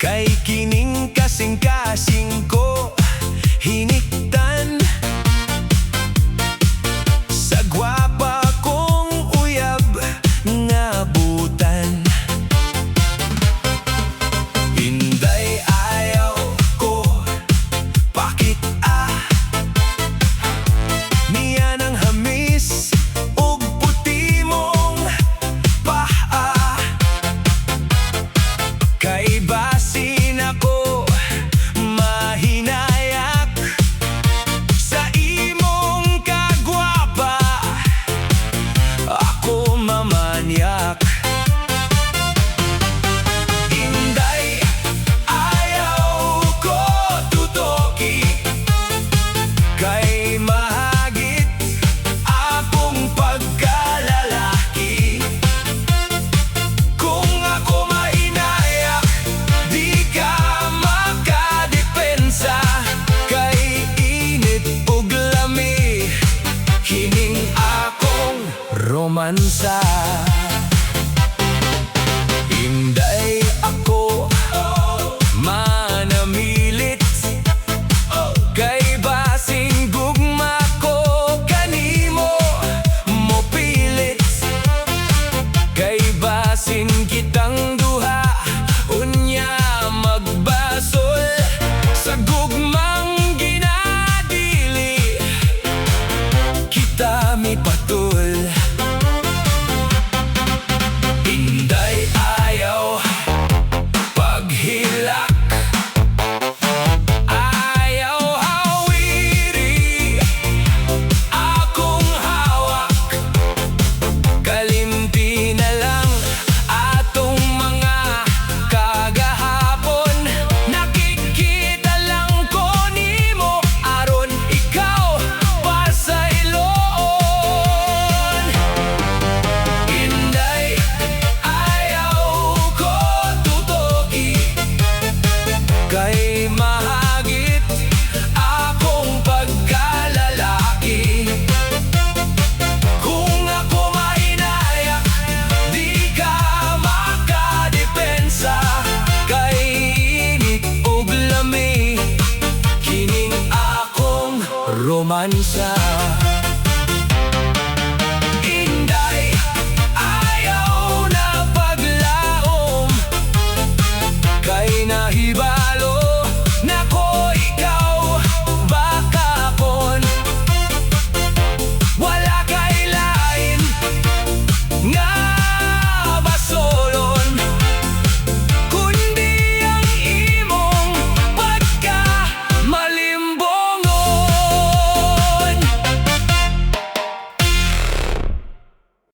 Kay kining kasing-kasing ko hiniktan sa gwapa kong uyab nga butan. Inday ayaw ko pakit niya ng hamis ug puti mong paa. Kay basin ako mahinayak sa imong kagwapa, ako mamanyak. Inday ayaw ko tutoki, kay mahagit akong pagkalalaki. Kung ako mainayak, di ka makadepensa, kay init ug lami kining akong romansa.